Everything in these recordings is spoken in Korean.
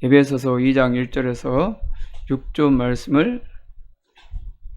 에베소서 2장 1절에서 6절 말씀을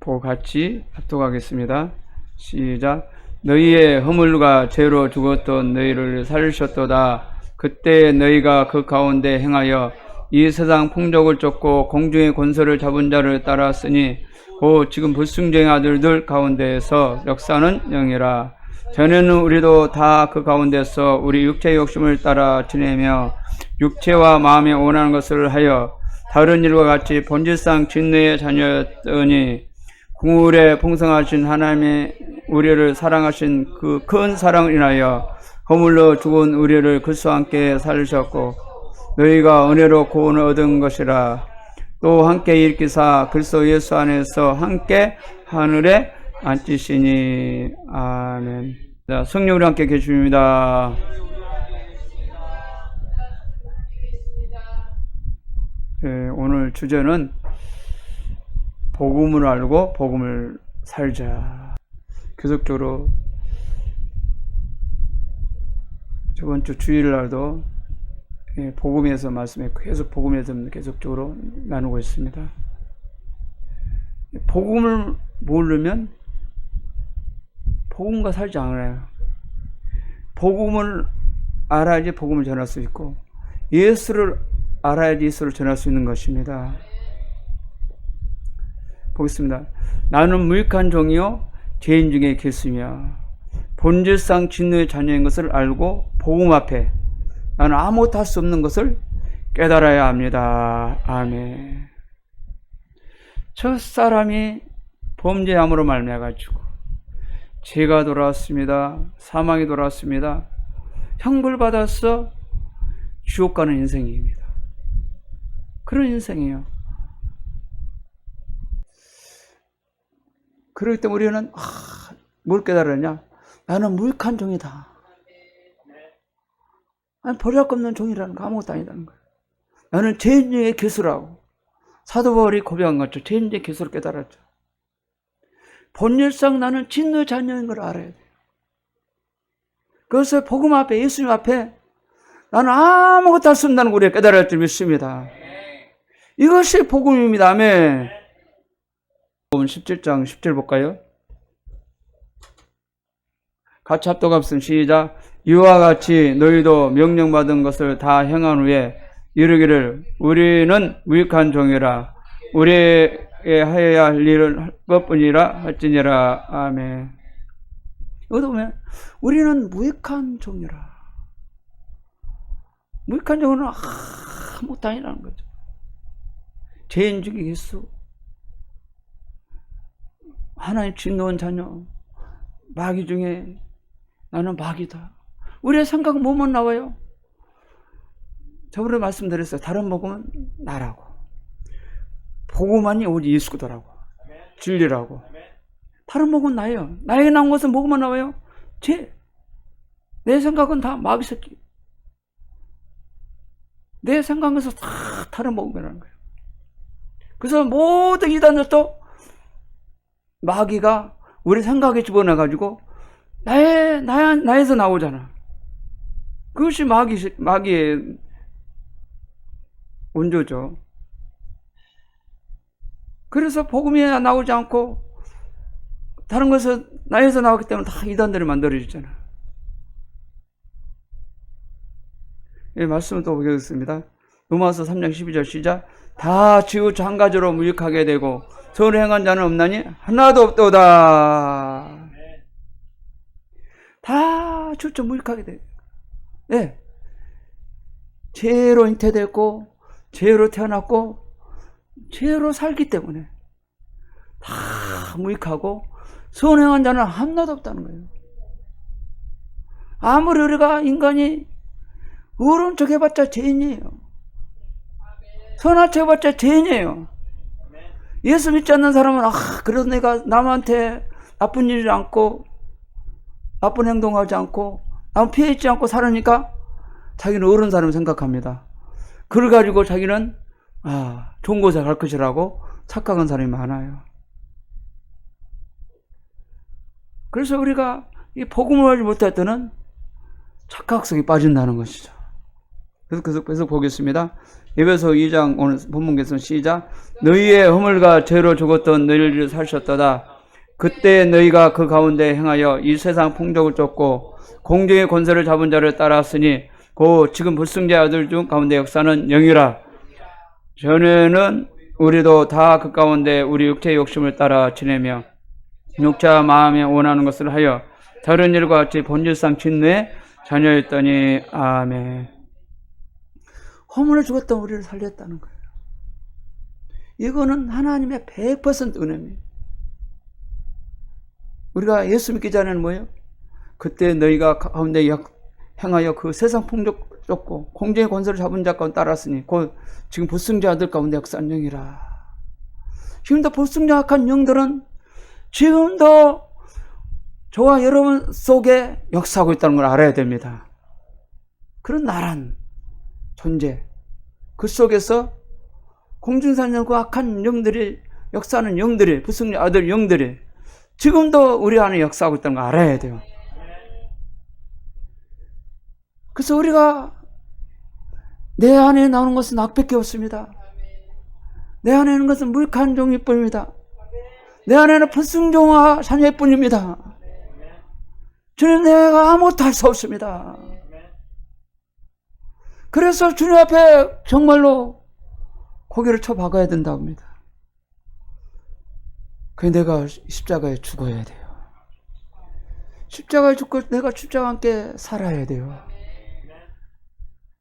보고 같이 합독하겠습니다. 시작. 너희의 허물과 죄로 죽었던 너희를 살리셨도다. 그때 너희가 그 가운데 행하여 이 세상 풍족을 쫓고 공중의 권세를 잡은 자를 따랐으니 곧 지금 불순종의 아들들 가운데에서 역사는 영이라. 전에는 우리도 다 그 가운데서 우리 육체의 욕심을 따라 지내며 육체와 마음에 원하는 것을 하여 다른 일과 같이 본질상 진노의 자녀였더니 국물에 풍성하신 하나님의 우리를 사랑하신 그 큰 사랑을 인하여 허물로 죽은 우리를 그리스도와 함께 살리셨고 너희가 은혜로 구원을 얻은 것이라. 또 함께 일으키사 그리스도 예수 안에서 함께 하늘에 앉히시니. 아멘. 자, 성령으로 함께 계십니다. 네, 오늘 주제는 복음을 알고 복음을 살자. 계속적으로 저번 주 주일 날도 복음에서 말씀에 계속 복음에서 계속적으로 나누고 있습니다. 복음을 모르면 복음과 살지 않아요. 복음을 알아야지 복음을 전할 수 있고 예수를 알아야지 예수를 전할 수 있는 것입니다. 보겠습니다. 나는 무익한 종이요 죄인 중에 개수며 본질상 진노의 자녀인 것을 알고 복음 앞에 나는 아무것도 할 수 없는 것을 깨달아야 합니다. 아멘. 첫 사람이 범죄함으로 말미암아가지고 죄가 돌아왔습니다. 사망이 돌아왔습니다. 형벌 받아서 지옥 가는 인생입니다. 그런 인생이에요. 그렇기 때문에 우리는 뭘 깨달았냐? 나는 무익한 종이다. 아니, 버림없는 종이라는 거 아무것도 아니다는 거예요. 나는 죄인 중에 개수라고. 사도 바울이 고백한 것처럼 죄인 중에 개수를 깨달았죠. 본질상 나는 진노의 자녀인 걸 알아야 돼요. 그래서 복음 앞에, 예수님 앞에 나는 아무것도 할 수 없다는 걸 우리가 깨달을 줄 믿습니다. 이것이 복음입니다. 아멘. 복음 17장 10절 볼까요? 같이 합독합시다. 시작. 이와 같이 너희도 명령받은 것을 다 행한 후에 이르기를 우리는 무익한 종이라 우리의 하여야 할 일을 할 것뿐이라 할지니라. 아멘. 여기도 보면 우리는 무익한 종이라. 무익한 종은 아무것도 아니라는 거죠. 죄인 중에 예수, 하나님 진노한 자녀, 마귀 중에 나는 마귀다. 우리의 생각은 뭐만 나와요? 저번에 말씀드렸어요. 다른 복음은 나라고. 복음만이 오직 예수더라고. 진리라고. 다른 복음은 나예요. 나에게 나온 것은 뭐만 나와요? 죄. 내 생각은 다 마귀 새끼. 내 생각에서 다 다른 복음이라는 거예요. 그래서 모든 이단들도 마귀가 우리 생각에 집어넣어가지고 나에서 나오잖아. 그것이 마귀의 원조죠. 그래서 복음이 나오지 않고 다른 것은 나에서 나왔기 때문에 다 이단들이 만들어지잖아. 예, 말씀을 또 보겠습니다. 로마서 3장 12절 시작. 다 지우쳐 한 가지로 무익하게 되고 선을 행한 자는 없나니 하나도 없도다. 다 지우쳐 무익하게 돼요. 네. 죄로 잉태됐고 죄로 태어났고 죄로 살기 때문에 다 무익하고 선행한 자는 하나도 없다는 거예요. 아무리 우리가 인간이 의로운 척 해봤자 죄인이에요. 선한 척 해봤자 죄인이에요. 예수 믿지 않는 사람은 그래도 내가 남한테 나쁜 일을 않고 나쁜 행동하지 않고 남 피해 있지 않고 살으니까 자기는 옳은 사람 생각합니다. 그걸 가지고 자기는 좋은 곳에 갈 것이라고 착각한 사람이 많아요. 그래서 우리가 이 복음을 알지 못할 때는 착각 속에 빠진다는 것이죠. 계속 보겠습니다. 에베소 2장 오늘 본문 계속 시작. 너희의 허물과 죄로 죽었던 너희를 살셨도다. 그때 너희가 그 가운데 행하여 이 세상 풍족을 쫓고 공중의 권세를 잡은 자를 따랐으니 그 지금 불순자 아들 중 가운데 역사는 영이라. 전에는 우리도 다 그 가운데 우리 육체의 욕심을 따라 지내며 육체와 마음에 원하는 것을 하여 다른 일과 같이 본질상 진노의 자녀였더니. 아멘. 허물을 죽었던 우리를 살렸다는 거예요. 이거는 하나님의 100% 은혜입니다. 우리가 예수 믿기 전에는 뭐예요? 그때 너희가 가운데 행하여 그 세상 풍족 쫓고 공중의 권세를 잡은 자 가운데 따랐으니 곧 지금 불순자들 가운데 역사한 영이라. 지금도 불순자악한 영들은 지금도 저와 여러분 속에 역사하고 있다는 걸 알아야 됩니다. 그런 나란 존재, 그 속에서 공중산영과 그 악한 영들이, 역사하는 영들이, 불순자 아들 영들이 지금도 우리 안에 역사하고 있다는 걸 알아야 돼요. 그래서 우리가 내 안에 나오는 것은 악밖에 없습니다. 내 안에 있는 것은 무익한 종일 뿐입니다. 내 안에는 불순종과 자녀일 뿐입니다. 주님, 내가 아무것도 할 수 없습니다. 그래서 주님 앞에 정말로 고개를 쳐 박아야 된다고 합니다. 그래 내가 십자가에 죽어야 돼요. 십자가에 죽고 내가 십자가와 함께 살아야 돼요.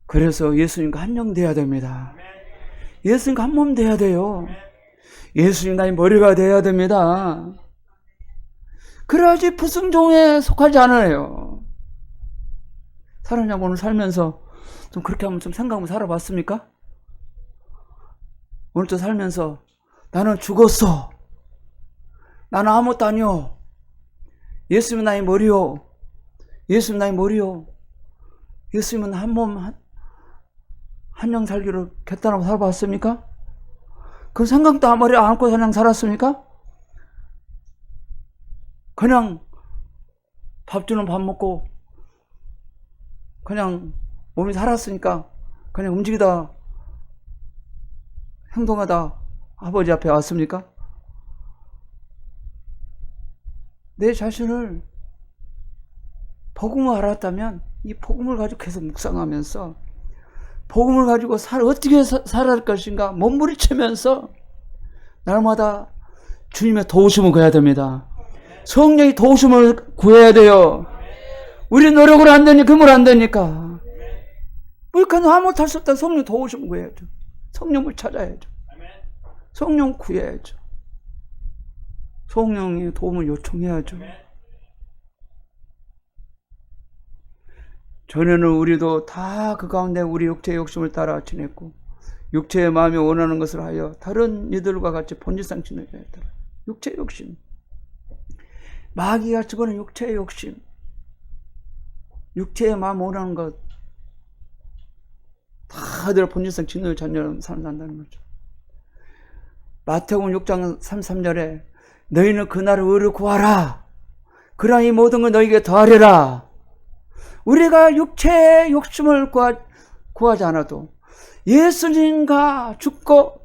그래서 예수님과 한영 돼야 됩니다. 예수님과 한 몸 돼야 돼요. 예수님 나의 머리가 돼야 됩니다. 그래야지 불순종에 속하지 않아요. 사람이 오늘 살면서 좀 그렇게 한번 좀 생각하면 살아봤습니까? 오늘도 살면서 나는 죽었어. 나는 아무것도 아니요. 예수님은 나의 머리요. 예수님은 나의 머리요. 예수님은 한 몸, 한영 살기로 결단하고 살아봤습니까? 그 생각도 한 머리 안 안고 그냥 살았습니까? 그냥 밥 주는 밥 먹고 그냥 몸이 살았으니까 그냥 움직이다 행동하다 아버지 앞에 왔습니까? 내 자신을 복음을 알았다면 이 복음을 가지고 계속 묵상하면서 복음을 가지고 어떻게 살아야 할 것인가 몸부림치면서 날마다 주님의 도우심을 구해야 됩니다. 성령의 도우심을 구해야 돼요. 우리 노력으로 안 되니 그물 안 되니까. 그러니까 아무것도 할 수 없다. 성령 도우심을 구해야죠. 성령을 찾아야죠. 성령 구해야죠. 성령의 도움을 요청해야죠. 전에는 우리도 다 그 가운데 우리 육체의 욕심을 따라 지냈고 육체의 마음이 원하는 것을 하여 다른 이들과 같이 본질상 지내야 되더라. 육체의 욕심. 마귀가 집어넣은 육체의 욕심. 육체의 마음 원하는 것. 다들 본질상 진노의 자녀로 산다는 거죠. 마태복음 6장 33절에 너희는 그날을 의를 구하라. 그러나 이 모든 걸 너희에게 더하리라. 우리가 육체의 욕심을 구하지 않아도 예수님과 죽고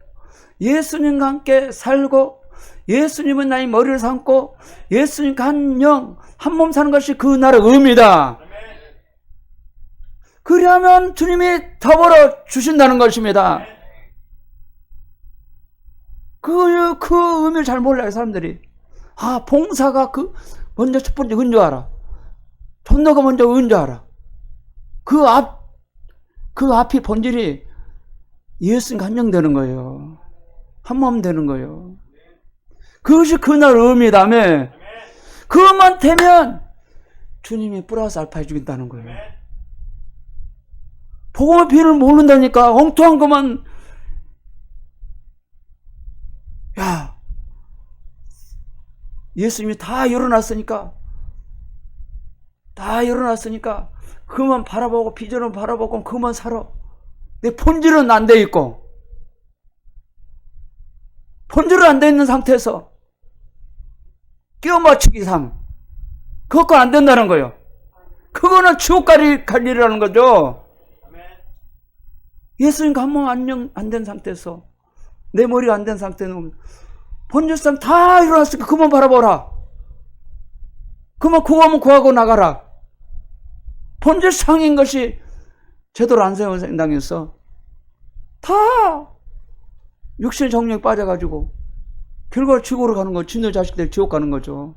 예수님과 함께 살고 예수님은 나의 머리를 삼고 예수님과 한 영, 한 몸 사는 것이 그 나라의 의미다. 그러면 주님이 더불어 주신다는 것입니다. 그 의미를 잘 몰라요, 사람들이. 아, 봉사가 먼저 첫 번째 은 줄 알아. 전도가 먼저 은 줄 알아. 그 앞이 본질이 예수님과 한 영 되는 거예요. 한 몸 되는 거예요. 그것이 그날 의미다며. 그것만 되면 주님이 플러스 알파 해주겠다는 거예요. 복음의 비를 모른다니까. 엉뚱한 것만. 야, 예수님이 다 열어놨으니까 그만 바라보고 비전을 바라보고 그만 살아. 내 본질은 안 돼 있고 본질은 안 돼 있는 상태에서 끼워 맞추기 상 그것과 안 된다는 거예요. 그거는 지옥 갈 일이라는 거죠. 예수님과 한 몸 안 된 상태에서, 내 머리가 안 된 상태는 본질상 다 일어났으니까 그만 바라보라. 그만 구하면 구하고 나가라. 본질상인 것이 제대로 안 세운 생당에서 다 육신 정령에 빠져가지고 결과로 지옥으로 가는 거, 지네 자식들 지옥 가는 거죠.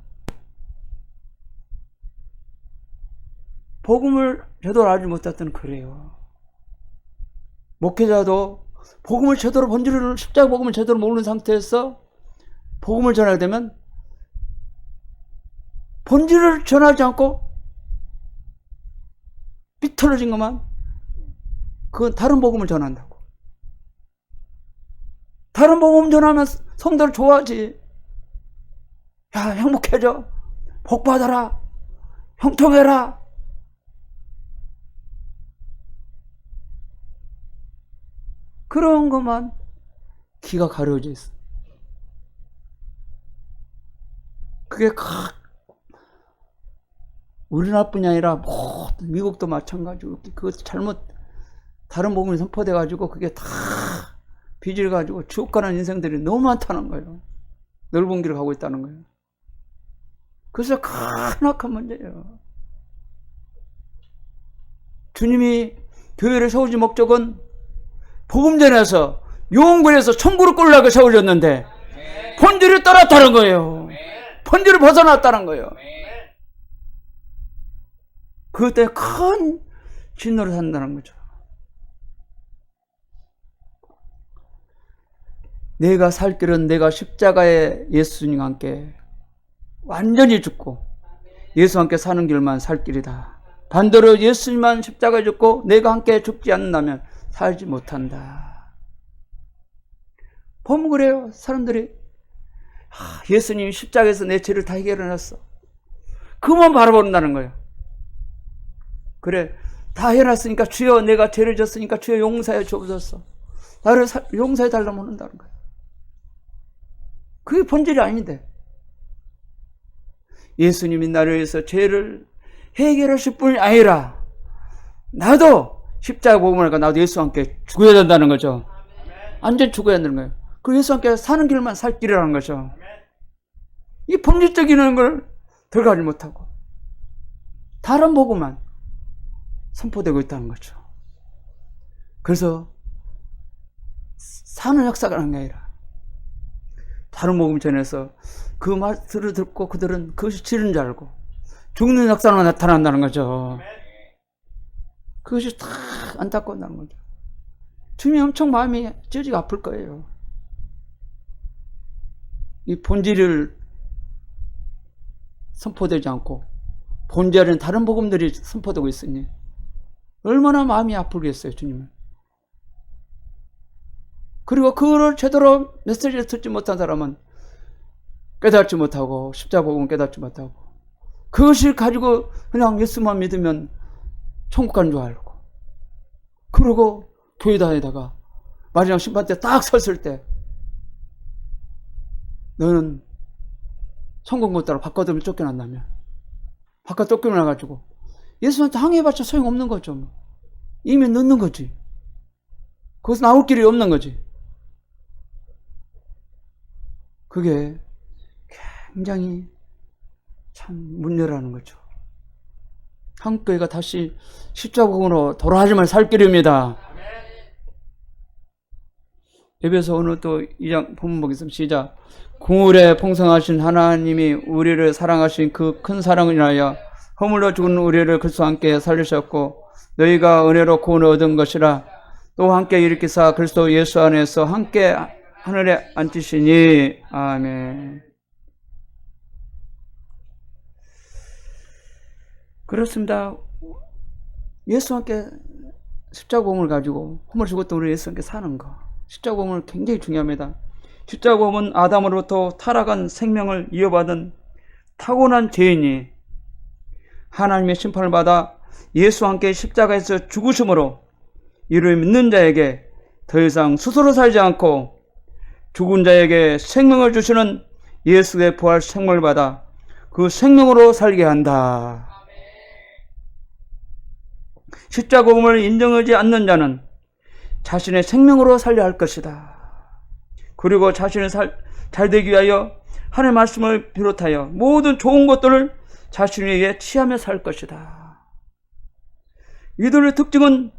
복음을 제대로 알지 못했던 그래요. 목회자도 복음을 제대로 본질을, 십자가 복음을 제대로 모르는 상태에서 복음을 전하게 되면 본질을 전하지 않고 삐뚤어진 것만, 그건 다른 복음을 전한다고. 다른 복음 전하면 성도를 좋아하지. 야, 행복해져. 복 받아라. 형통해라. 그런 것만 귀가 가려져 있어. 그게 우리나라뿐이 아니라 모든 미국도 마찬가지고, 그거 잘못 다른 복음이 선포돼가지고 그게 다 빚을 가지고 지옥 가는 인생들이 너무 많다는 거예요. 넓은 길을 가고 있다는 거예요. 그래서 크나큰 문제예요. 주님이 교회를 세우신 목적은 복음 전해서 용군에서 천국으로 끌려고 세우셨는데 본질을 떠났다는 거예요. 본질을 벗어났다는 거예요. 그때 큰 진노를 산다는 거죠. 내가 살 길은 내가 십자가에 예수님과 함께 완전히 죽고 예수와 함께 사는 길만 살 길이다. 반대로 예수님만 십자가에 죽고 내가 함께 죽지 않는다면 살지 못한다. 보면 그래요. 사람들이 예수님이 십자가에서 내 죄를 다 해결해놨어. 그만 바라본다는 거예요. 그래, 다 해놨으니까 주여, 내가 죄를 졌으니까 주여 용서해 주옵소서. 나를 용서해 달라고 한다는 거예요. 그게 본질이 아닌데, 예수님이 나를 위해서 죄를 해결하실 뿐이 아니라 나도 십자가 복음을 하니까 나도 예수와 함께 죽어야 된다는 거죠. 완전 죽어야 되는 거예요. 그리고 예수와 함께 사는 길만 살 길이라는 거죠. 이 본질적인 걸 들어가지 못하고 다른 복음만 선포되고 있다는 거죠. 그래서 사는 역사가 하는 게 아니라 다른 복음 전해서 그 말들을 듣고 그들은 그것이 진리인 줄 알고 죽는 역사로 나타난다는 거죠. 그것이 다 안타까운다는 거죠. 주님이 엄청 마음이 찢어지고 아플 거예요. 이 본질을 선포되지 않고 본질은 다른 복음들이 선포되고 있으니 얼마나 마음이 아프겠어요, 주님은. 그리고 그거를 제대로 메시지를 듣지 못한 사람은 깨닫지 못하고 십자가 복음을 깨닫지 못하고 그것을 가지고 그냥 예수만 믿으면 천국 가는 줄 알고 그러고 교회 다니다가 마지막 심판 때 딱 섰을 때 너는 천국 못 따라 바깥으로 쫓겨난다면 바깥 쫓겨나가지고 예수한테 항의해봤자 소용없는 거죠. 이미 늦는 거지. 거기서 나올 길이 없는 거지. 그게 굉장히 참 문제라는 거죠. 한국교회가 다시 십자국으로 돌아가지만 살 길입니다. 예배에서 오늘 또 2장 본문 보겠습니다. 시작. 궁울에 풍성하신 하나님이 우리를 사랑하신 그 큰 사랑을 인하여 허물러 죽은 우리를 그리스도와 함께 살리셨고 너희가 은혜로 구원을 얻은 것이라 또 함께 일으키사 그리스도 예수 안에서 함께 하늘에 앉히시니. 아멘. 그렇습니다. 예수와 함께 십자가복음을 가지고 허물 죽었던 우리 예수와 함께 사는 거, 십자가복음은 굉장히 중요합니다. 십자가복음은 아담으로부터 타락한 생명을 이어받은 타고난 죄인이 하나님의 심판을 받아 예수와 함께 십자가에서 죽으심으로 이를 믿는 자에게 더 이상 스스로 살지 않고 죽은 자에게 생명을 주시는 예수의 부활 생명을 받아 그 생명으로 살게 한다. 십자가복음을 인정하지 않는 자는 자신의 생명으로 살려야 할 것이다. 그리고 자신을 잘 되기 위하여 하나님의 말씀을 비롯하여 모든 좋은 것들을 자신에게 취하며 살 것이다. 이들의 특징은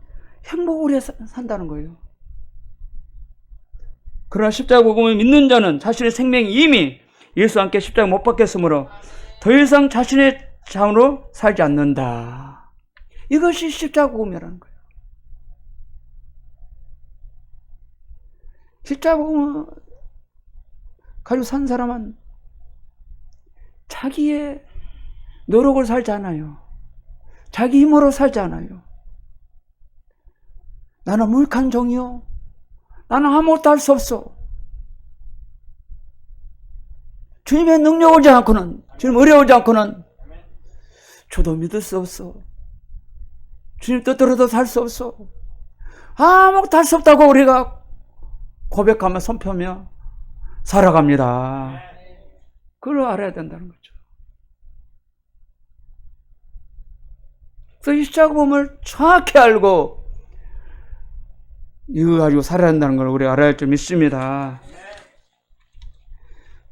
행복을 위해 산다는 거예요. 그러나 십자가 복음을 믿는 자는 자신의 생명이 이미 예수와 함께 십자가 못 박혔으므로 더 이상 자신의 자원으로 살지 않는다. 이것이 십자가 복음이라는 거예요. 십자가 복음을 가지고 산 사람은 자기의 노력을 살지 않아요. 자기 힘으로 살지 않아요. 나는 무익한 종이요. 나는 아무것도 할 수 없어. 주님의 능력 오지 않고는, 주님 은혜 오지 않고는 저도 믿을 수 없어. 주님 뜻대로도 살 수 없어. 아무것도 할 수 없다고 우리가 고백하며 선포하며 살아갑니다. 그걸 알아야 된다는 거죠. 그래서 이 십자가복음을 정확히 알고 이거 가지고 살아야 한다는 걸 우리가 알아야 할 줄 믿습니다.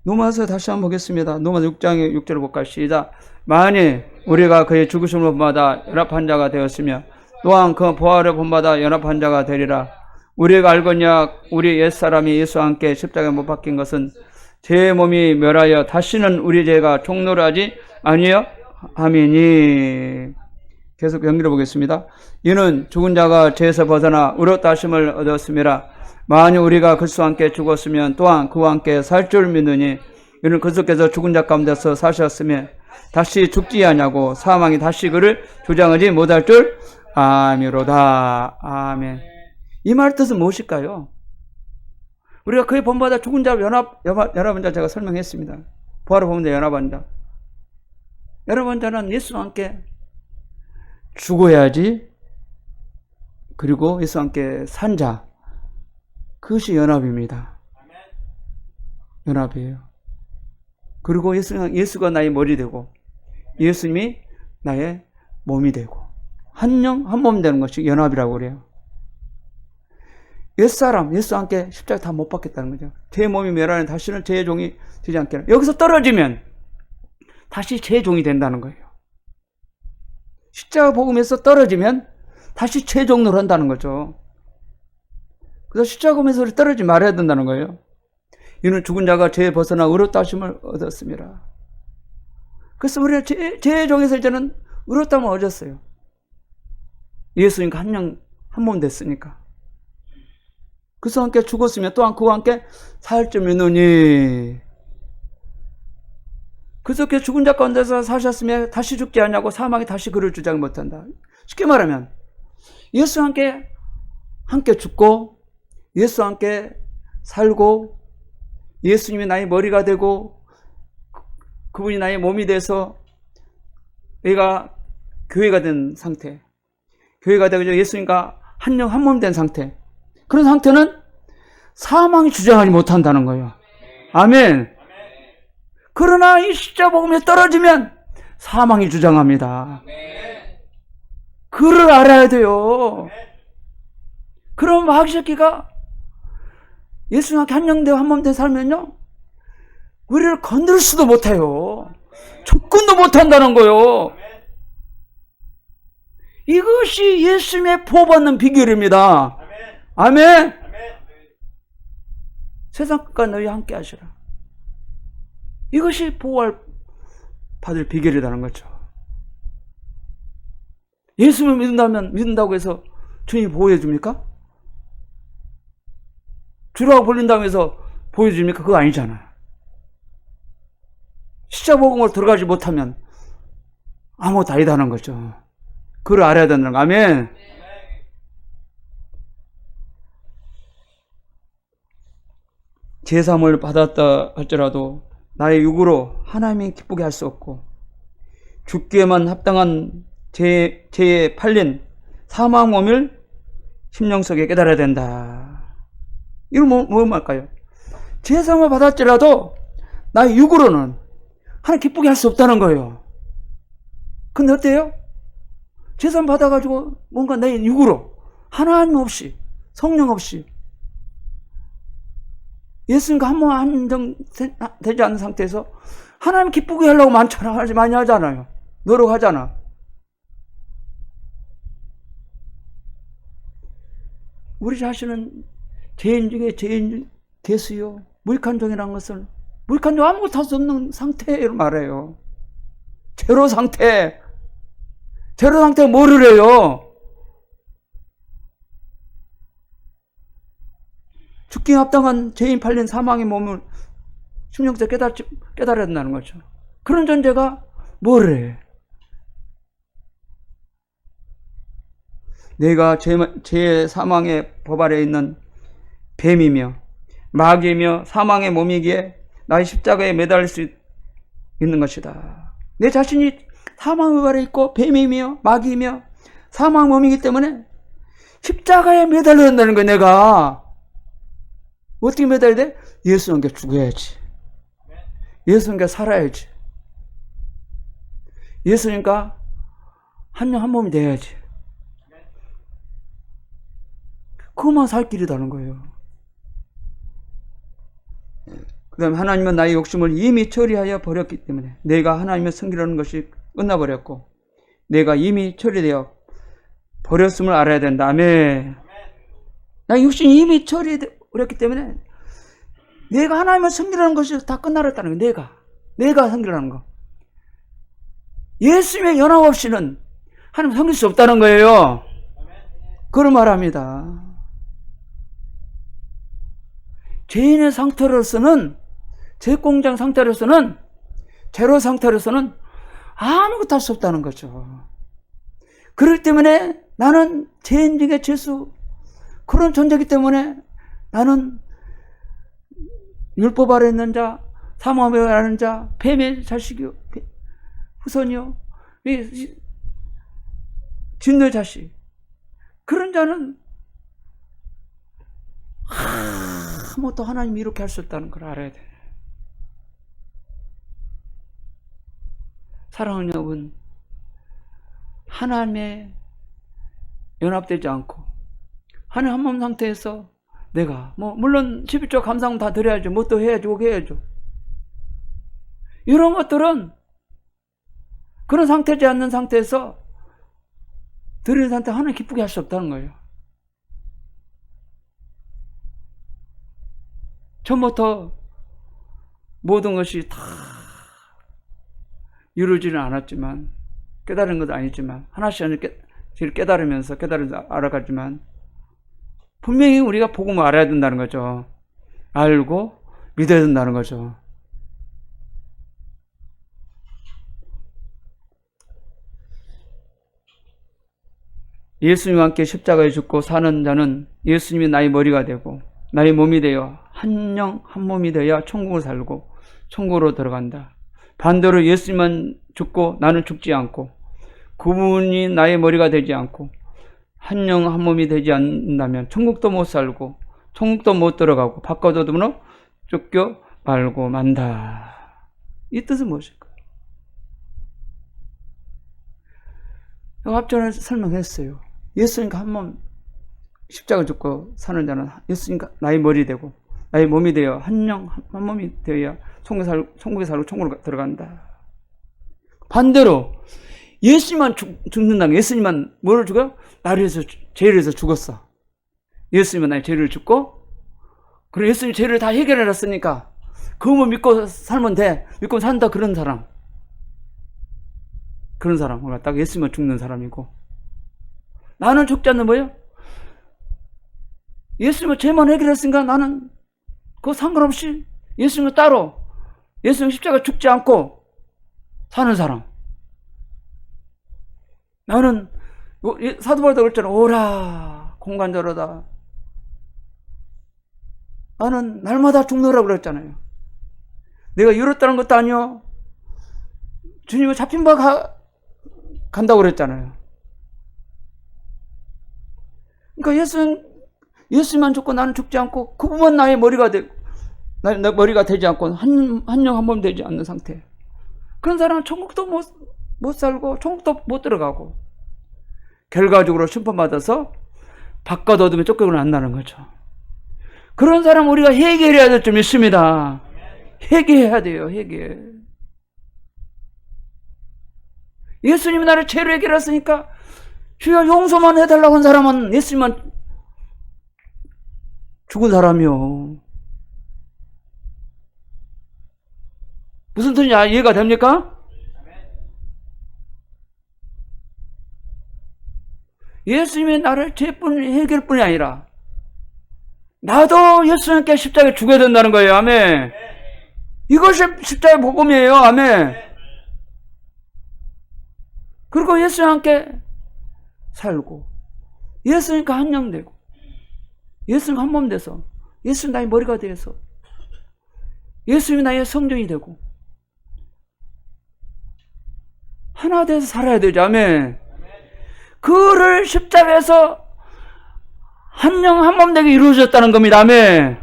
로마서 다시 한번 보겠습니다. 로마서 6장의 6절을 볼까요? 시작. 만일 우리가 그의 죽으심을 본받아 연합한 자가 되었으며 또한 그 부활을 본받아 연합한 자가 되리라. 우리가 알거냐 우리 옛사람이 예수와 함께 십자가에 못 박힌 것은 제 몸이 멸하여 다시는 우리 죄가 종노를 하지 아니여 아멘이. 계속 연결해 보겠습니다. 이는 죽은 자가 죄에서 벗어나 의롭다 하심을 얻었음이라. 만일 우리가 그리스도와 함께 죽었으면 또한 그와 함께 살 줄 믿느니 이는 그리스도께서 죽은 자 가운데서 사셨으며 다시 죽지 아니하고 사망이 다시 그를 주장하지 못할 줄 아미로다. 아멘. 이 말 뜻은 무엇일까요? 우리가 그의 본받아 죽은 자와 연합한 자 제가 설명했습니다. 부활을 보면 연합한 자. 연합한 자는 예수와 함께 죽어야지, 그리고 예수와 함께 산 자. 그것이 연합입니다. 연합이에요. 그리고 예수가 나의 머리 되고 예수님이 나의 몸이 되고 한 영, 한 몸 되는 것이 연합이라고 그래요. 옛사람, 예수와 함께 십자가 다 못 박겠다는 거죠. 제 몸이 멸하는 다시는 제 종이 되지 않겠나. 여기서 떨어지면 다시 제 종이 된다는 거예요. 십자가 복음에서 떨어지면 다시 제 종로를 한다는 거죠. 그래서 십자가 복음에서 떨어지지 말아야 된다는 거예요. 이는 죽은 자가 죄에 벗어나 의롭다 하심을 얻었습니다. 그래서 우리가 죄의 종에서 이제는 의롭다함을 얻었어요. 예수님과 한 몸 됐으니까. 그래서 함께 죽었으며 또한 그와 함께 살 줄 믿느니. 그래서 죽은 자 가운데서 사셨으며 다시 죽지 않냐고 사망이 다시 그를 주장 못한다. 쉽게 말하면 예수와 함께 죽고 예수와 함께 살고 예수님이 나의 머리가 되고 그분이 나의 몸이 돼서 내가 교회가 된 상태, 교회가 되고 예수님과 한 몸 된 상태, 그런 상태는 사망이 주장하지 못한다는 거예요. 아멘. 그러나 이 십자가 복음에 떨어지면 사망이 주장합니다. 그를 알아야 돼요. 그럼 마귀새끼가 예수님과 한영되고 한 몸 된 살면요, 우리를 건들 수도 못해요. 접근도 못한다는 거예요. 이것이 예수님의 보호받는 비결입니다. 아멘. 세상 끝까지 너희 함께 하시라. 이것이 보호할 받을 비결이라는 거죠. 예수님을 믿는다고 해서 주님이 보호해 줍니까? 주라고 불린다고 해서 보호해 줍니까? 그거 아니잖아요. 십자복음으로 들어가지 못하면 아무것도 아니다는 거죠. 그걸 알아야 된다는 거. 아멘. 제사함을 받았다 할지라도 나의 육으로 하나님이 기쁘게 할 수 없고 죽기에만 합당한 죄에 팔린 사망 몸을 심령 속에 깨달아야 된다. 이건 뭐 말까요? 제사함을 받았지라도 나의 육으로는 하나님 기쁘게 할 수 없다는 거예요. 근데 어때요? 제사함 받아가지고 뭔가 내 육으로 하나님 없이 성령 없이 예수님과 한 몸 한정되지 않는 상태에서 하나님 기쁘게 하려고 많이 하잖아요. 노력하잖아. 우리 자신은 죄인 중에 죄인 개수요. 무익한 종이라는 것은 무익한 종 아무것도 할 수 없는 상태를 말해요. 제로 상태. 제로 상태가 뭐를 해요? 죽기에 합당한 죄인 팔린 사망의 몸을 숙명때 깨달아야 된다는 거죠. 그런 존재가 뭐를 해? 내가 죄의 사망의 법 아래에 있는 뱀이며 마귀이며 사망의 몸이기에 나의 십자가에 매달릴 수 있는 것이다. 내 자신이 사망의 법 아래에 있고 뱀이며 마귀이며 사망의 몸이기 때문에 십자가에 매달려야 된다는 거야. 내가 어떻게 매달려야 돼? 예수님께 죽어야지. 예수님께 살아야지. 예수님과 한 영 한 몸이 돼야지. 그것만 살 길이라는 거예요. 그 다음에 하나님은 나의 욕심을 이미 처리하여 버렸기 때문에 내가 하나님의 섬기라는 것이 끝나버렸고 내가 이미 처리되어 버렸음을 알아야 된다. 아멘. 나의 욕심이 이미 처리되었기 때문에 내가 하나님을 섬기라는 것이 다 끝나버렸다는 거예요. 내가 섬기라는 거. 예수님의 연합 없이는 하나님 섬길 수 없다는 거예요. 그걸 말합니다. 죄인의 상태로서는, 죄공장 상태로서는, 제로 상태로서는 아무것도 할 수 없다는 거죠. 그렇기 때문에 나는 죄인 중에 죄수, 그런 존재이기 때문에 나는 율법 아래 있는 자, 사망에 하는 자, 뱀의 자식이요, 후손이요, 진노의 자식. 그런 자는 아무것도 하나님이 이렇게 할 수 없다는 걸 알아야 돼. 사랑하는 여러분, 하나님의 연합되지 않고 하나님 한 몸 상태에서 내가 물론 11조 감사금 다 드려야죠. 뭐 또 해야죠. 그거 해야죠. 이런 것들은 그런 상태지 않는 상태에서 드리는 상태 하나님 기쁘게 할 수 없다는 거예요. 처음부터 모든 것이 다 이루어지는 않았지만, 깨달은 것도 아니지만, 하나씩 깨달으면서 알아가지만, 분명히 우리가 복음을 알아야 된다는 거죠. 알고 믿어야 된다는 거죠. 예수님과 함께 십자가에 죽고 사는 자는 예수님이 나의 머리가 되고 나의 몸이 되어 한 영 한 몸이 되어 천국을 살고 천국으로 들어간다. 반대로 예수님만 죽고 나는 죽지 않고 그분이 나의 머리가 되지 않고 한 영 한 몸이 되지 않는다면 천국도 못 살고 천국도 못 들어가고 바꿔둬도 쫓겨 말고 만다. 이 뜻은 무엇일까요? 앞전에 설명했어요. 예수님과 한 몸 십자가 죽고 사는 자는 예수님과 나의 머리 되고 나의 몸이 되어 한 영 한 몸이 되어야 천국에 살고 천국으로 들어간다. 반대로 예수님만 죽는다면 예수님만 뭐를 죽어요? 나를 위해서 죄를 위해서 죽었어. 예수님은 나의 죄를 죽고 그리고 예수님 죄를 다 해결해놨으니까 그것만 믿고 살면 돼. 믿고 산다. 그런 사람을 갖다가 예수님만 죽는 사람이고 나는 죽지 않는 뭐예요? 예수님은 죄만 해결했으니까 나는 그거 상관없이 예수님은 따로 예수님 십자가 죽지 않고 사는 사람. 나는 사도 바울도 그랬잖아. 오라 공간자로다. 나는 날마다 죽노라고 그랬잖아요. 내가 이렇다는 것도 아니요. 주님은 잡힌 바 간다고 그랬잖아요. 그러니까 예수님만 죽고 나는 죽지 않고 그분만 나의 머리가 되고 내 머리가 되지 않고 한 영 한 몸 되지 않는 상태. 그런 사람은 천국도 못 살고 천국도 못 들어가고 결과적으로 심판받아서 바깥 어둠에 쫓겨는 안다는 거죠. 그런 사람 우리가 해결해야 될 점 있습니다. 회개해야 돼요. 회개. 예수님이 나를 죄로 해결했으니까 주여 용서만 해달라고 한 사람은 예수님만 죽은 사람이요. 무슨 뜻인지 이해가 됩니까? 예수님이 나를 죄뿐 해결뿐이 아니라 나도 예수님께 십자가에 죽어야 된다는 거예요. 아멘. 이것이 십자가의 복음이에요. 아멘. 그리고 예수님과 함께 살고 예수님과 한영되고 예수님과 한 몸 돼서 예수님 나의 머리가 되어서 예수님이 나의 성전이 되고 하나 돼서 살아야 되죠. 아멘. 그를 십자가에서 한 영 한 몸 되게 이루어졌다는 겁니다. 아멘.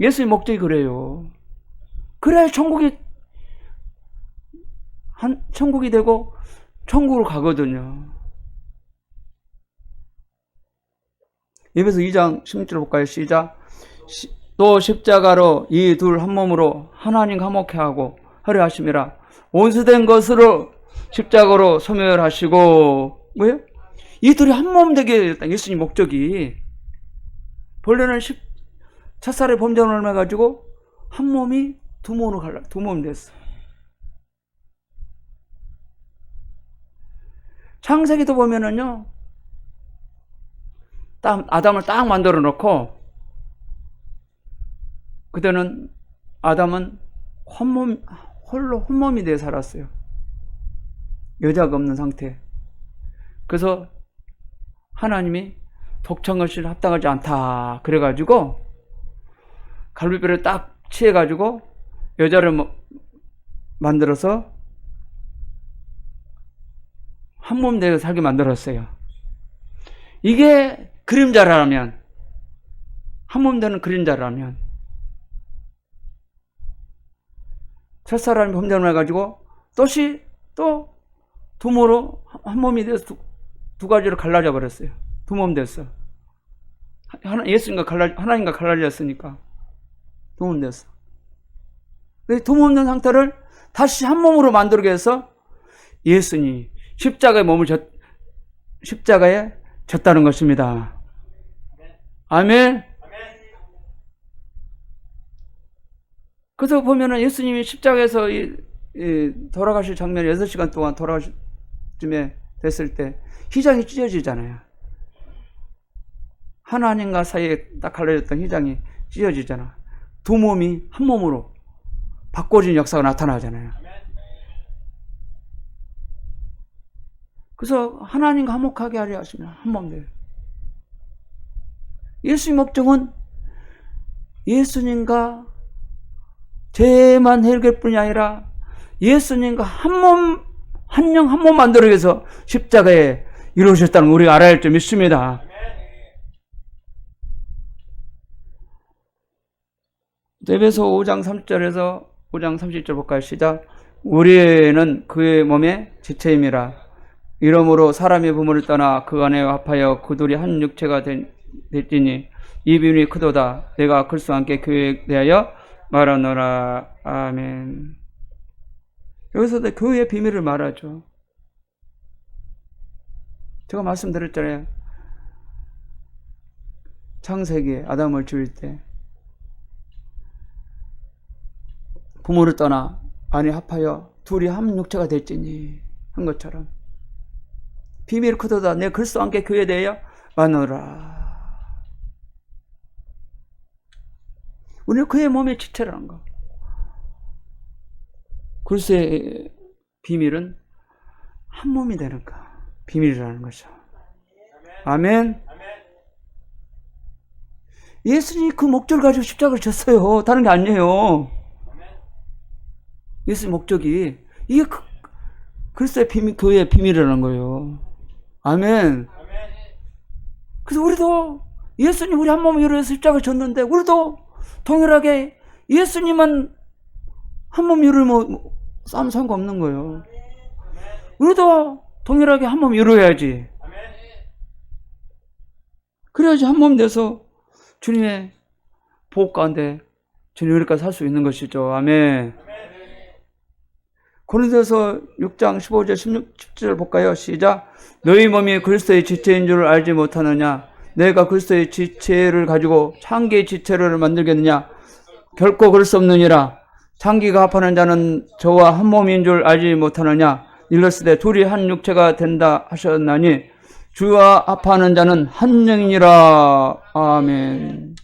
예수의 목적이 그래요. 그래야 천국이 되고 천국으로 가거든요. 에베소 2장 16절 볼까요? 시작. 또 십자가로 이 둘 한 몸으로 하나님 화목케 하고 하려 하심이라. 온수된 것으로 십자가로 소멸하시고. 뭐예요? 이 둘이 한 몸 되게 했다. 예수님 목적이. 본래는 첫살에 범죄를 해가지고 한 몸이 두 몸 됐어. 창세기도 보면은요, 아담을 딱 만들어 놓고, 그때는 아담은 홀로 혼몸이 되어 살았어요. 여자가 없는 상태. 그래서 하나님이 독창것이 합당하지 않다. 그래가지고, 갈비뼈를 딱 치해가지고, 여자를 만들어서 한 몸 되어 살게 만들었어요. 이게 그림자라면, 한 몸 되는 그림자라면, 첫사람이 범죄를 해가지고, 또 두모로 한 몸이 돼서 두 가지로 갈라져 버렸어요. 두 몸 됐어. 하나님과 갈라졌으니까. 두 몸 됐어. 두 몸 된 상태를 다시 한 몸으로 만들기 위해서 예수님이 십자가에 졌다는 것입니다. 아멘. 그래서 보면은 예수님이 십자가에서 돌아가실 장면이 6시간 동안 돌아가실 쯤에 됐을 때 휘장이 찢어지잖아요. 하나님과 사이에 딱 갈라졌던 휘장이 찢어지잖아. 두 몸이 한 몸으로 바꿔진 역사가 나타나잖아요. 그래서 하나님과 화목하게 하려 하시면 한 몸 돼요. 예수님 목적은 예수님과 죄만 해결뿐이 아니라 예수님과 한 영 한 몸 만들기 위해서 십자가에 이루어졌다는 걸 우리가 알아야 할 점이 있습니다. 에베소 5장 30절에서 5장 30절 볼까요? 시작. 우리는 그의 몸의 지체임이라. 이러므로 사람의 부모를 떠나 그 안에 합하여 그 둘이 한 육체가 됐지니 이 비밀이 크도다. 내가 그리스도와 함께 교회에 대하여 말하노라. 아멘. 여기서도 교회의 비밀을 말하죠. 제가 말씀드렸잖아요. 창세기에 아담을 지을 때 부모를 떠나 안에 합하여 둘이 한 육체가 됐지니 한 것처럼 비밀이 크도다. 내 그리스도와 함께 교회에 대하여 말하노라. 우리는 그의 몸의 지체라는 거. 그리스도의 비밀은 한 몸이 되는 거. 비밀이라는 거죠. 아멘. 예수님이 그 목적을 가지고 십자가를 졌어요. 다른 게 아니에요. 예수님 목적이 이게 그리스도의 비밀, 교회의 비밀이라는 거예요. 아멘. 그래서 우리도 예수님 우리 한 몸을 이루어서 십자가를 졌는데 우리도 동일하게 예수님은 한 몸 이루면 싸움 상관없는 거예요. 우리도 동일하게 한 몸 이루어야지. 그래야지 한 몸 돼서 주님의 보호 가운데 주님 우리까지 살 수 있는 것이죠. 아멘. 고린도서 6장 15절 16절 볼까요? 시작. 너희 몸이 그리스도의 지체인 줄 알지 못하느냐? 내가 그리스도의 지체를 가지고 창기의 지체를 만들겠느냐? 결코 그럴 수 없느니라. 창기가 합하는 자는 저와 한 몸인 줄 알지 못하느냐? 일렀으되 둘이 한 육체가 된다 하셨나니 주와 합하는 자는 한 영이니라. 아멘.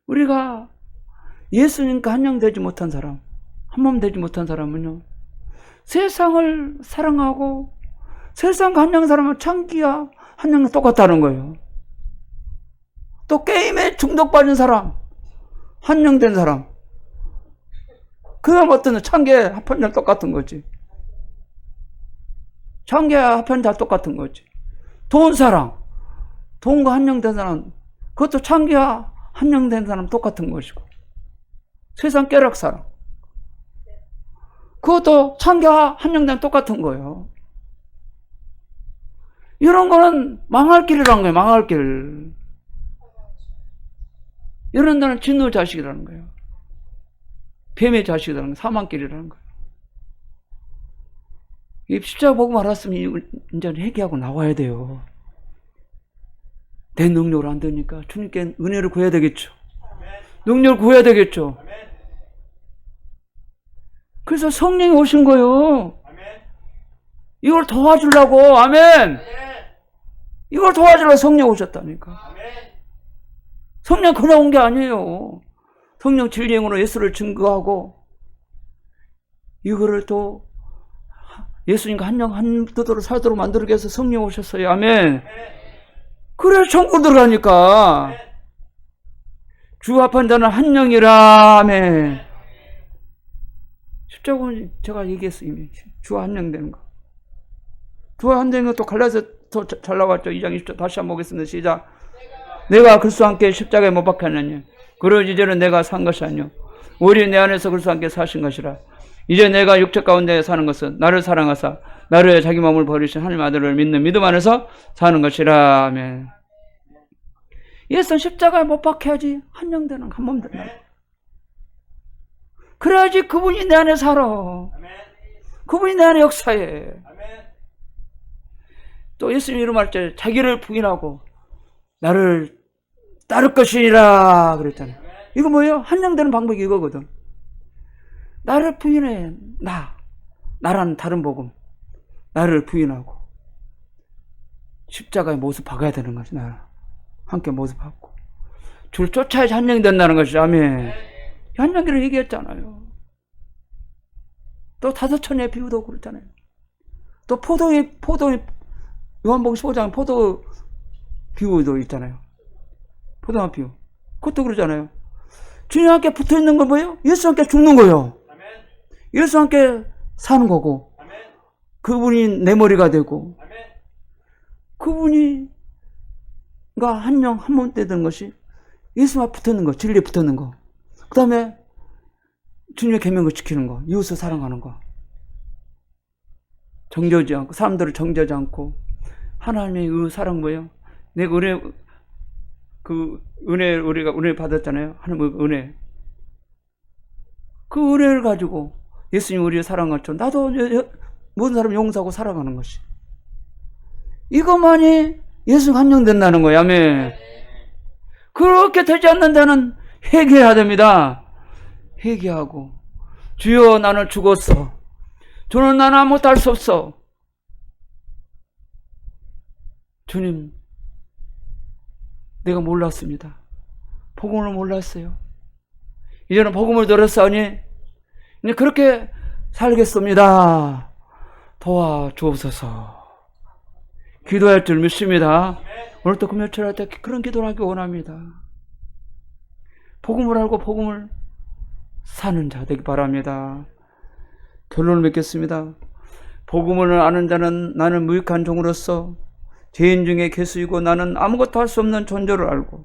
우리가 예수님과 한 영 되지 못한 사람, 한 몸 되지 못한 사람은요, 세상을 사랑하고 세상과 한 영 사람은 창기와 한 영은 똑같다는 거예요. 또 게임에 중독받은 사람, 한 영 된 사람, 그럼 어떤 창기와 합한 똑같은 거지. 창기와 합한 다 똑같은 거지. 돈 사랑, 돈과 한 영 된 사람, 그것도 창기와 한 영 된 사람 똑같은 것이고, 세상 쾌락 사랑, 그것도 창기와 한 영 된 똑같은 거예요. 이런 거는 망할 길이라는 거예요. 망할 길. 이런 데는 진노 자식이라는 거예요. 뱀의 자식이라는 거예요. 사망길이라는 거예요. 이 십자가 보고 말았으면 이제 회개하고 나와야 돼요. 내 능력으로 안 되니까 주님께 은혜를 구해야 되겠죠. 능력을 구해야 되겠죠. 그래서 성령이 오신 거예요. 이걸 도와주려고. 아멘. 이걸 도와주려고 성령 오셨다니까. 성령 그냥 온 게 아니에요. 성령 진리행으로 예수를 증거하고 이거를 또 예수님과 한 영 한 뜻으로 살도록 만들기 위해서 성령 오셨어요. 아멘. 그래 천국 들어가니까. 주 합한 자는 한 영이라. 아멘. 십자가는 제가 얘기했어요. 이미. 주와 한 영 되는 거. 주와 한 영은 또 갈라서 더 잘 나왔죠. 2장 20절 다시 한번 보겠습니다. 시작. 내가 그리스도와 함께 십자가에 못 박혔느냐? 그러지 이제는 내가 산 것이 아니요 오히려 내 안에서 그리스도와 함께 사신 것이라. 이제 내가 육체 가운데 사는 것은 나를 사랑하사 나를 자기 몸을 버리신 하나님 아들을 믿는 믿음 안에서 사는 것이라. 아멘. 예수는 십자가에 못 박혀야지 한 영 되는 한 몸 된다. 그래야지 그분이 내 안에 살아. 그분이 내 안에 역사해. 또 예수님 이름할 때 자기를 부인하고 나를 따를 것이라 그랬잖아요. 이거 뭐예요? 한 영 되는 방법이 이거거든. 나를 부인해. 나라는 다른 복음. 나를 부인하고 십자가에 모습 박아야 되는 것이 나 함께 모습 박고 줄 쫓아야지 한 영이 된다는 것이. 아멘. 한 영기를 얘기했잖아요. 또 5천의 비유도 그렇잖아요. 또 포도의 요한복음 15장 포도 비유도 있잖아요. 포도나무 비유. 그것도 그러잖아요. 주님과 함께 붙어 있는 건 뭐예요? 예수와 함께 죽는 거예요. 예수와 함께 사는 거고. 그분이 내 머리가 되고. 그분이가 한 영 한 몸 되는 것이 예수와 붙어 있는 거, 진리에 붙어 있는 거. 그 다음에 주님의 계명을 지키는 거, 이웃을 사랑하는 거. 정죄하지 않고, 사람들을 정죄하지 않고. 하나님의 그 사랑 뭐예요? 내가 우리가 은혜 받았잖아요. 하나님의 은혜. 그 은혜를 가지고 예수님 우리를 사랑하죠. 나도 모든 사람 용서하고 살아가는 것이. 이것만이 예수 한 영 된다는 거예요. 아멘. 그렇게 되지 않는 데는 회개해야 됩니다. 회개하고 주여 나는 죽었어. 주는 나는 아무것도 할 수 없어. 주님, 내가 몰랐습니다. 복음을 몰랐어요. 이제는 복음을 들었으니 이제 그렇게 살겠습니다. 도와주옵소서. 기도할 줄 믿습니다. 오늘 또 금요일 할 때 그런 기도를 하기 원합니다. 복음을 알고 복음을 사는 자 되기 바랍니다. 결론을 맺겠습니다. 복음을 아는 자는 나는 무익한 종으로서 죄인 중에 괴수이고 나는 아무것도 할 수 없는 존재를 알고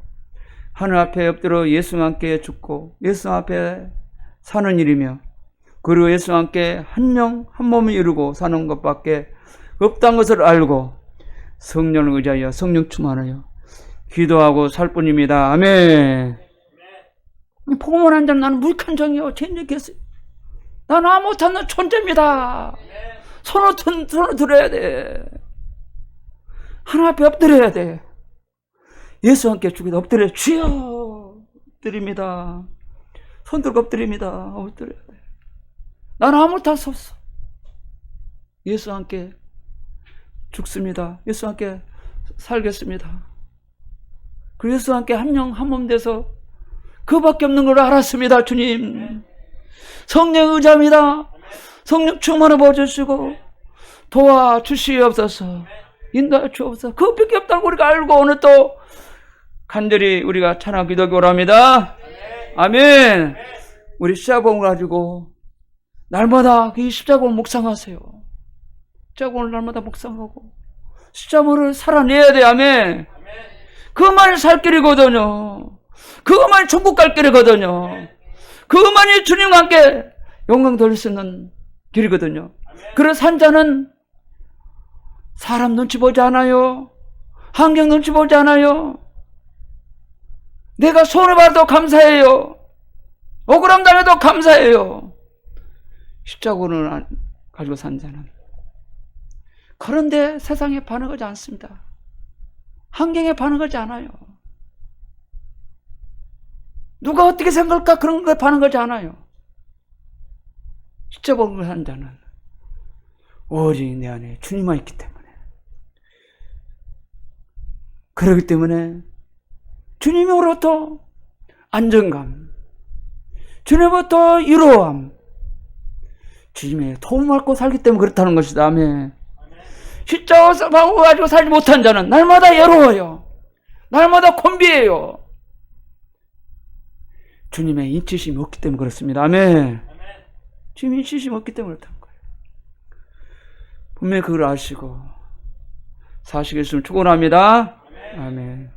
하늘 앞에 엎드려 예수와 함께 죽고 예수 앞에 사는 일이며 그리고 예수와 함께 한 영 한 몸을 이루고 사는 것밖에 없다는 것을 알고 성령을 의지하여 성령 충만하여 기도하고 살 뿐입니다. 아멘. 복음을 한 자는 나는 무익한 종이요 죄인되겠어요. 나는 아무 못하는 존재입니다. 손을 들어야 돼. 하나 앞에 엎드려야 돼. 예수 함께 죽이다 엎드려 주여 엎드립니다. 손 들고 엎드립니다. 엎드려야 돼. 나는 아무것도 할 수 없어. 예수 함께 죽습니다. 예수 함께 살겠습니다. 그리고 예수 함께 한 영 한 몸 돼서 그밖에 없는 걸 알았습니다. 주님 성령 의지합니다. 성령 충만을 보여주시고 도와주시옵소서. 인도해 주옵소서. 그밖에 없다고 우리가 알고 오늘 또 간절히 우리가 찬양 기도하기로 합니다. 아멘. 우리 십자가봉을 가지고 날마다 이 십자가봉을 묵상하세요. 십자가봉을 날마다 묵상하고 십자가봉을 살아내야 돼. 아멘. 그것만이 살 길이거든요. 그것만이 천국 갈 길이거든요. 그것만이 주님과 함께 영광 돌릴 수 있는 길이거든요. 그런 산자는 사람 눈치 보지 않아요. 환경 눈치 보지 않아요. 내가 손을 봐도 감사해요. 억울함 당해도 감사해요. 십자군을 가지고 산 자는. 그런데 세상에 반응하지 않습니다. 환경에 반응하지 않아요. 누가 어떻게 생각할까 그런 거에 반응하지 않아요. 십자군을 한 자는 오직 내 안에 주님만 있기 때문에. 그렇기 때문에 주님으로부터 안정감, 주님으로부터 위로함, 주님의 도움을 받고 살기 때문에 그렇다는 것이다. 아멘. 십자가 방어 가지고 살지 못한 자는 날마다 외로워요. 날마다 곤비해요. 주님의 인치심이 없기 때문에 그렇습니다. 아멘. 주님의 인치심이 없기 때문에 그렇다는 거예요. 분명히 그걸 아시고 사시겠으면 축원합니다. 아멘.